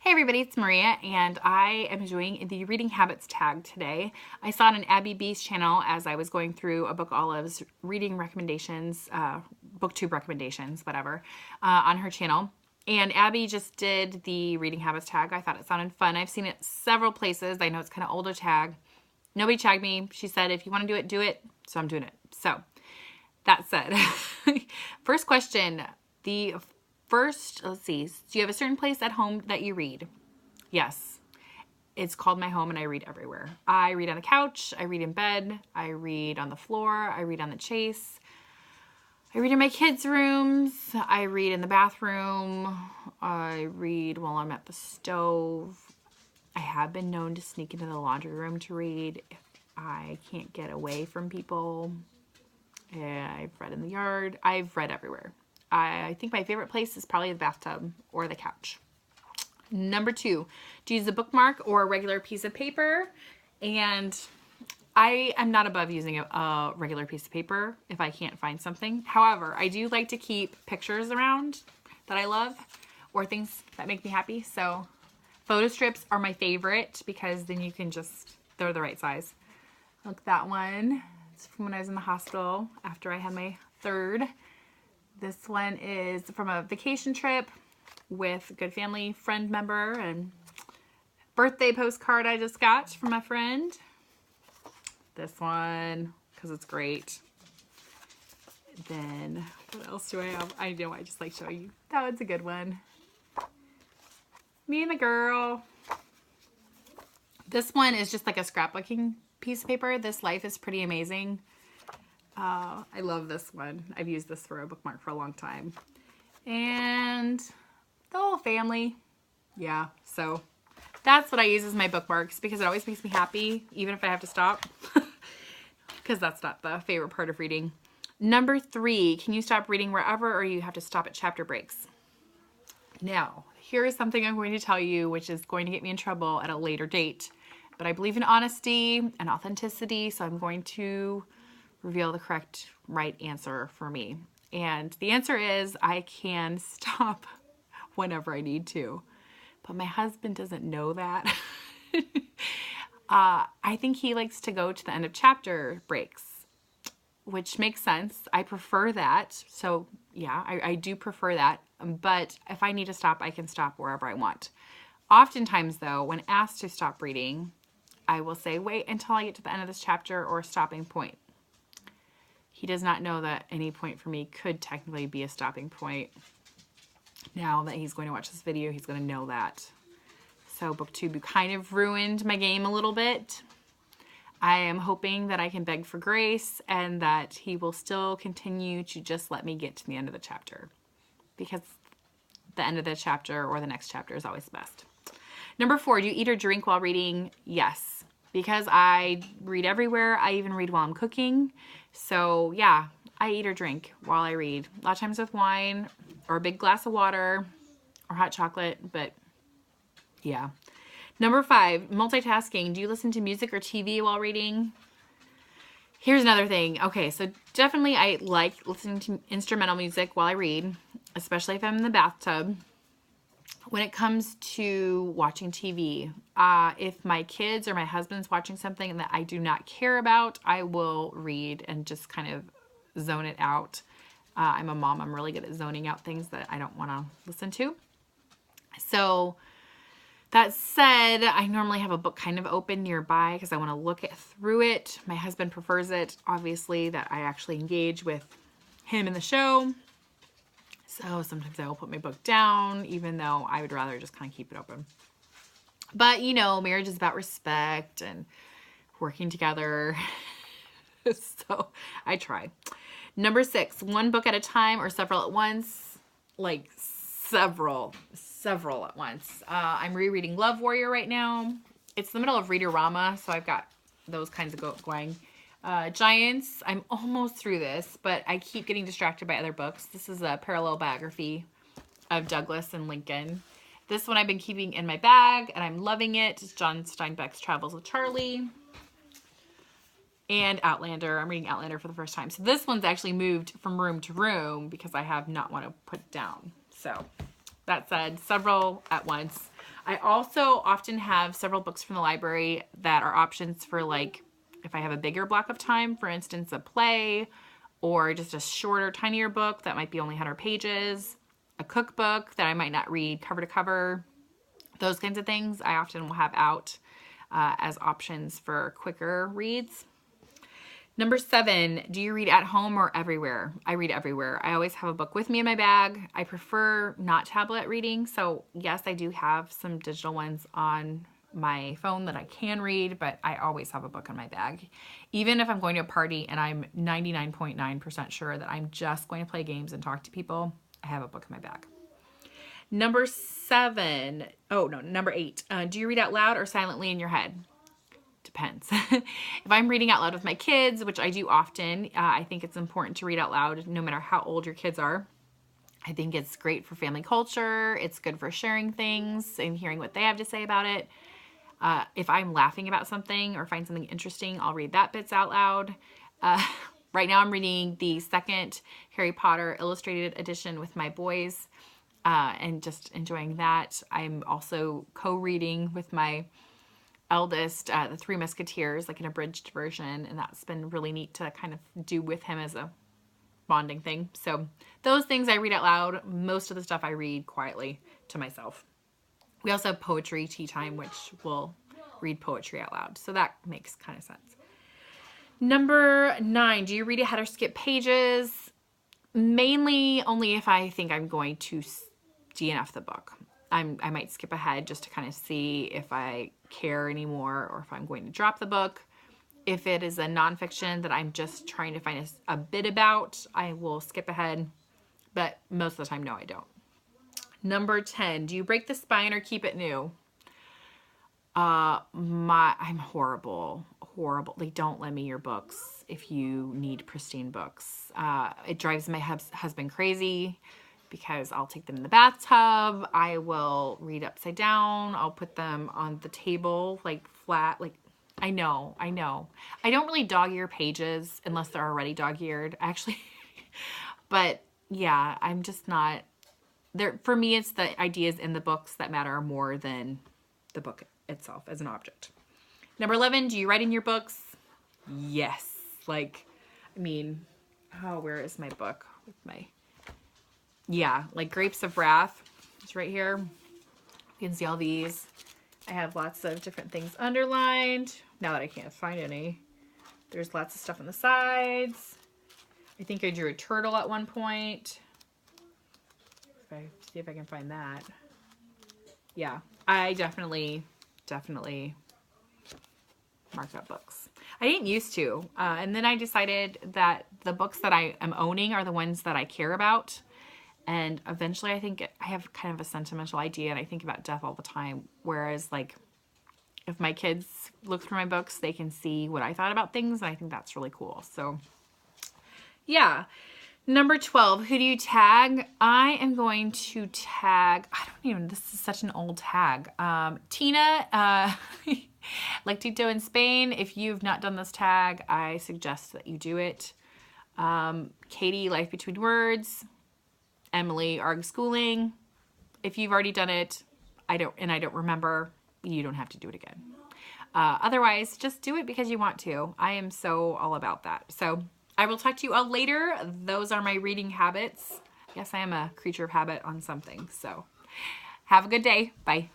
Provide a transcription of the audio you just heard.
Hey everybody, it's Maria, and I am doing the reading habits tag today. I saw it on Abby B's channel as I was going through a Book Olive's reading recommendations, booktube recommendations, whatever, on her channel. And Abby just did the reading habits tag. I thought it sounded fun. I've seen it several places. I know it's kind of older tag. Nobody tagged me. She said, if you want to do it, do it. So I'm doing it. So that said, first question, let's see, do you have a certain place at home that you read? Yes. It's called my home and I read everywhere. I read on the couch, I read in bed, I read on the floor, I read on the chase, I read in my kids' rooms, I read in the bathroom, I read while I'm at the stove. I have been known to sneak into the laundry room to read if I can't get away from people. I've read in the yard. I've read everywhere. I think my favorite place is probably the bathtub or the couch. Number 2, do you use a bookmark or a regular piece of paper? And I am not above using a regular piece of paper if I can't find something. However, I do like to keep pictures around that I love or things that make me happy. So photo strips are my favorite because then you can they're the right size. Look, that one. It's from when I was in the hospital after I had my third. This one is from a vacation trip with a good family friend member and birthday postcard I just got from my friend. This one, because it's great. Then, what else do I have? I know, I just like showing you. That one's a good one. Me and the girl. This one is just like a scrapbooking piece of paper. This Life is Pretty Amazing. I love this one. I've used this for a bookmark for a long time. And the whole family. Yeah, so that's what I use as my bookmarks because it always makes me happy, even if I have to stop. Because that's not the favorite part of reading. Number 3, can you stop reading wherever or you have to stop at chapter breaks? Now, here is something I'm going to tell you which is going to get me in trouble at a later date. But I believe in honesty and authenticity, so I'm going to reveal the correct right answer for me. And the answer is I can stop whenever I need to. But my husband doesn't know that. I think he likes to go to the end of chapter breaks, which makes sense. I prefer that. So yeah, I do prefer that. But if I need to stop, I can stop wherever I want. Oftentimes though, when asked to stop reading, I will say, wait until I get to the end of this chapter or stopping point. He does not know that any point for me could technically be a stopping point. Now that he's going to watch this video, he's going to know that. So BookTube kind of ruined my game a little bit. I am hoping that I can beg for grace and that he will still continue to just let me get to the end of the chapter. Because the end of the chapter or the next chapter is always the best. Number 4, do you eat or drink while reading? Yes. Because I read everywhere. I even read while I'm cooking. So yeah, I eat or drink while I read. A lot of times with wine or a big glass of water or hot chocolate, but yeah. Number 5, multitasking. Do you listen to music or TV while reading? Here's another thing. Okay, so definitely I like listening to instrumental music while I read, especially if I'm in the bathtub. When it comes to watching TV, if my kids or my husband's watching something that I do not care about, I will read and just kind of zone it out. I'm a mom. I'm really good at zoning out things that I don't want to listen to. So that said, I normally have a book kind of open nearby because I want to look through it. My husband prefers it, obviously, that I actually engage with him in the show. So sometimes I will put my book down, even though I would rather just kind of keep it open. But, you know, marriage is about respect and working together. So I try. Number 6, one book at a time or several at once? Like several at once. I'm rereading Love Warrior right now. It's the middle of Reader-Rama, so I've got those kinds of going. Giants, I'm almost through this, but I keep getting distracted by other books. This is a parallel biography of Douglas and Lincoln. This one I've been keeping in my bag, and I'm loving it. It's John Steinbeck's Travels with Charlie. And Outlander. I'm reading Outlander for the first time. So this one's actually moved from room to room because I have not want to put it down. So that said, several at once. I also often have several books from the library that are options for, like, if I have a bigger block of time, for instance, a play, or just a shorter, tinier book that might be only 100 pages, a cookbook that I might not read cover to cover, those kinds of things I often will have out as options for quicker reads. Number 7, do you read at home or everywhere? I read everywhere. I always have a book with me in my bag. I prefer not tablet reading. So yes, I do have some digital ones on my phone that I can read, but I always have a book in my bag. Even if I'm going to a party and I'm 99.9% sure that I'm just going to play games and talk to people, I have a book in my bag. Number 8. Do you read out loud or silently in your head? Depends. If I'm reading out loud with my kids, which I do often, I think it's important to read out loud no matter how old your kids are. I think it's great for family culture. It's good for sharing things and hearing what they have to say about it. If I'm laughing about something or find something interesting, I'll read that bits out loud. Right now I'm reading the second Harry Potter illustrated edition with my boys and just enjoying that. I'm also co-reading with my eldest, The Three Musketeers, like an abridged version, and that's been really neat to kind of do with him as a bonding thing. So those things I read out loud. Most of the stuff I read quietly to myself. We also have poetry tea time, which will read poetry out loud. So that makes kind of sense. Number 9, do you read ahead or skip pages? Mainly only if I think I'm going to DNF the book. I might skip ahead just to kind of see if I care anymore or if I'm going to drop the book. If it is a nonfiction that I'm just trying to find a bit about, I will skip ahead. But most of the time, no, I don't. Number 10, do you break the spine or keep it new? I'm horrible. They don't lend me your books if you need pristine books. It drives my husband crazy because I'll take them in the bathtub. I will read upside down. I'll put them on the table, like flat. Like, I know. I don't really dog-ear pages unless they're already dog-eared, actually. But yeah, I'm just not there. For me, it's the ideas in the books that matter more than the book itself as an object. Number 11, do you write in your books? Yes. Where is my book with my... Yeah, like Grapes of Wrath. It's right here. You can see all these. I have lots of different things underlined. Now that I can't find any. There's lots of stuff on the sides. I think I drew a turtle at one point. See if I can find that. Yeah, I definitely mark up books. I didn't used to. And then I decided that the books that I am owning are the ones that I care about. And eventually I think I have kind of a sentimental idea and I think about death all the time. Whereas like if my kids look through my books, they can see what I thought about things. And I think that's really cool. So yeah. Number 12, who do you tag? I am going to tag, this is such an old tag. Tina, like Tito in Spain. If you've not done this tag, I suggest that you do it. Katie, Life Between Words. Emily, Arg Schooling. If you've already done it, I don't remember, you don't have to do it again. Otherwise, just do it because you want to. I am so all about that. So I will talk to you all later. Those are my reading habits. I guess I am a creature of habit on something. So have a good day. Bye.